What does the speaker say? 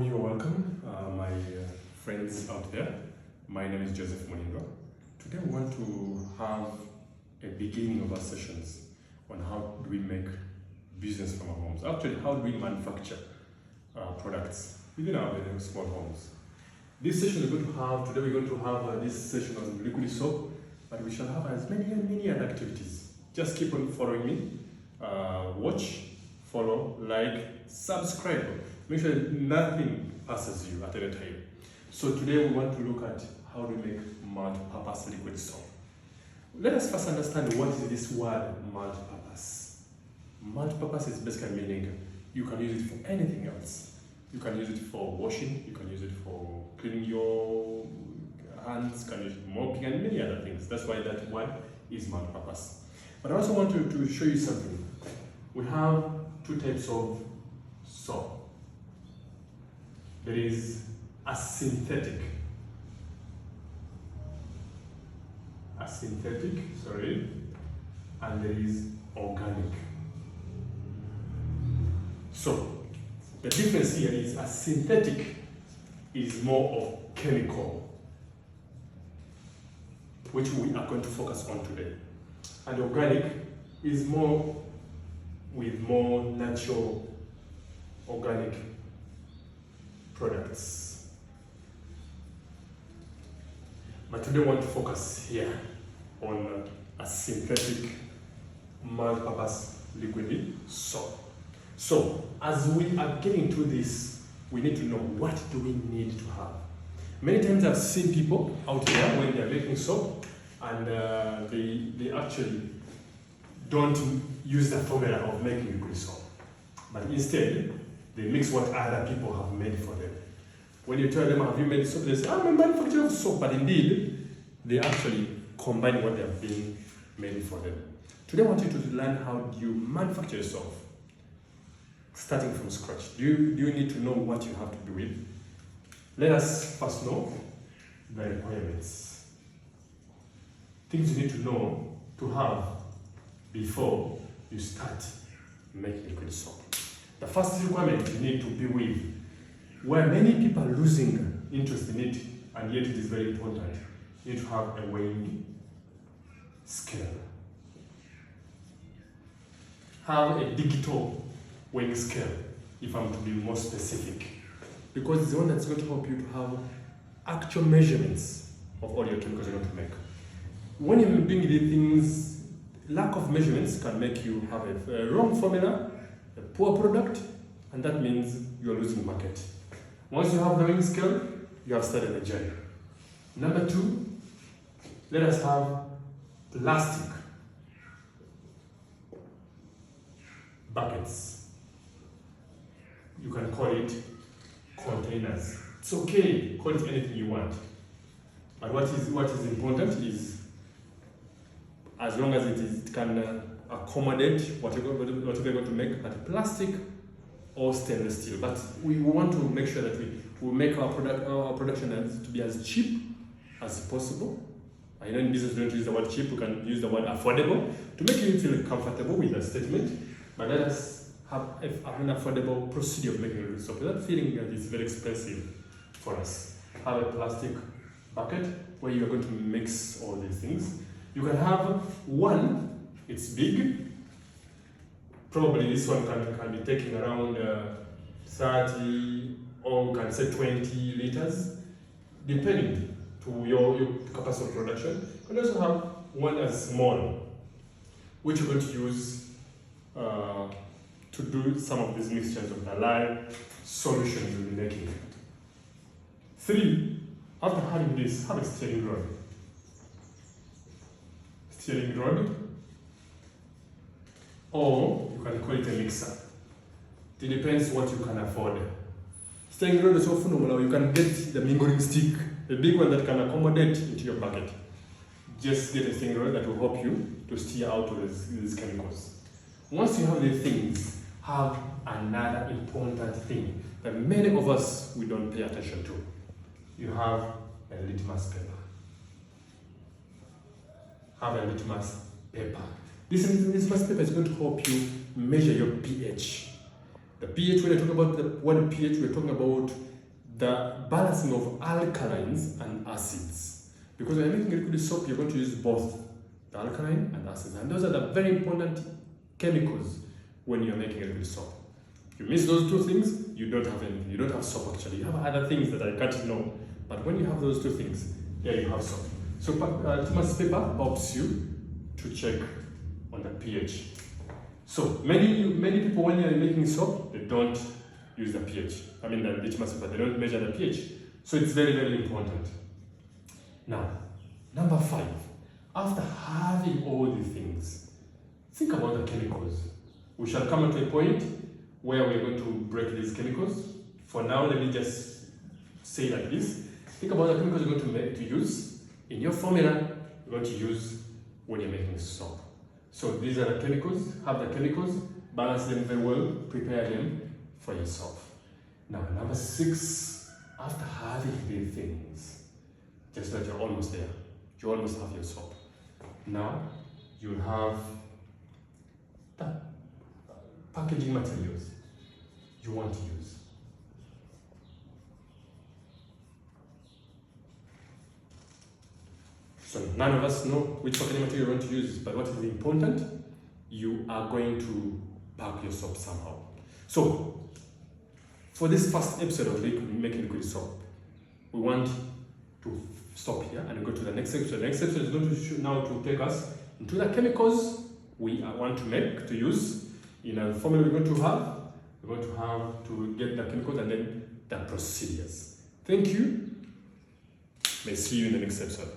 you're welcome, my friends out there. My name is Joseph Moninga. Today we want to have a beginning of our sessions on how do we make business from our homes. Actually, how do we manufacture products within our very small homes. This session we're going to have, today we're going to have this session on liquid soap, but we shall have as many other activities. Just keep on following me. Watch, follow, like, subscribe. Make sure that nothing passes you at any time. So today we want to look at how to make multi-purpose liquid soap. Let us first understand what is this word multi-purpose. Multi-purpose is basically meaning you can use it for anything else. You can use it for washing, you can use it for cleaning your hands, you can use it for mopping and many other things. That's why that word is multi-purpose. But I also want to show you something. We have two types of soap. There is a synthetic, and there is organic. So the difference here is a synthetic is more of chemical, which we are going to focus on today. And organic is more with more natural organic products. But today I want to focus here on a synthetic multi-purpose liquid soap. So as we are getting to this, we need to know what do we need to have. Many times I've seen people out there when they're making soap and they actually don't use the formula of making liquid soap, but instead they mix what other people have made for them. When you tell them, have you made soap? They say, I'm a manufacturer of soap, but indeed they actually combine what they have been made for them. Today I want you to learn how you manufacture soap, starting from scratch. Do you need to know what you have to do with? Let us first know the requirements. Things you need to know to have before you start making liquid soap. The first requirement you need to be with, where many people are losing interest in it, and yet it is very important, you need to have a weighing scale. Have a digital weighing scale, if I'm to be more specific, because it's the one that's going to help you to have actual measurements of all your chemicals you're going to make. When you're doing these things, lack of measurements can make you have a wrong formula, a poor product, and that means you're losing market. Once you have the weighing scale, you have started the journey. Number two, let us have plastic buckets. You can call it containers. It's okay, call it anything you want. But what is important is, as long as it can accommodate whatever you're going to make, but plastic or stainless steel. But we want to make sure that we make our production to be as cheap as possible. I know in business we don't use the word cheap, we can use the word affordable to make you feel comfortable with that statement. But let us have an affordable procedure of making it. So without feeling that it's very expensive for us. Have a plastic bucket where you are going to mix all these things. You can have one, it's big. Probably this one can be taking around 30 or can say 20 liters, depending to your capacity of production. You can also have one as small, which you're going to use to do some of these mixtures of the live solutions you'll be making. 3, after having this, have a stirring rod. Stirring rod, or you can call it a mixer. It depends what you can afford. Stirring rod is often normal. You can get the mingling stick, a big one that can accommodate into your bucket. Just get a stirring rod that will help you to stir out these chemicals. Once you have these things, have another important thing that many of us we don't pay attention to. You have a litmus paper. Have a litmus paper. This litmus paper is going to help you measure your pH. The pH, when I talk about the word pH, we're talking about the balancing of alkalines and acids. Because when you're making liquid soap, you're going to use both the alkaline and acids. And those are the very important chemicals when you're making liquid soap. If you miss those two things, you don't have anything. You don't have soap actually. You have other things that I can't know. But when you have those two things, yeah, you have soap. So litmus paper helps you to check on the pH. So many people, when you're making soap, they don't use the pH. I mean the litmus paper, they don't measure the pH. So it's very, very important. Now, number 5. After having all these things, think about the chemicals. We shall come to a point where we're going to break these chemicals. For now, let me just say like this. Think about the chemicals you're going to use in your formula you're going to use when you're making soap. So these are the chemicals. Have the chemicals, balance them very well, prepare them for your soap. Now, number 6, after having these things, just that you're almost there. You almost have your soap. Now, you have the packaging materials you want to use. So none of us know which packaging material you want to use, but what is important, you are going to pack your soap somehow. So, for this first episode of making liquid soap, we want to stop here and go to the next episode. The next episode is going to now to take us into the chemicals we want to use in a formula we're going to have. We're going to have to get the chemicals and then the procedures. Thank you. May see you in the next episode.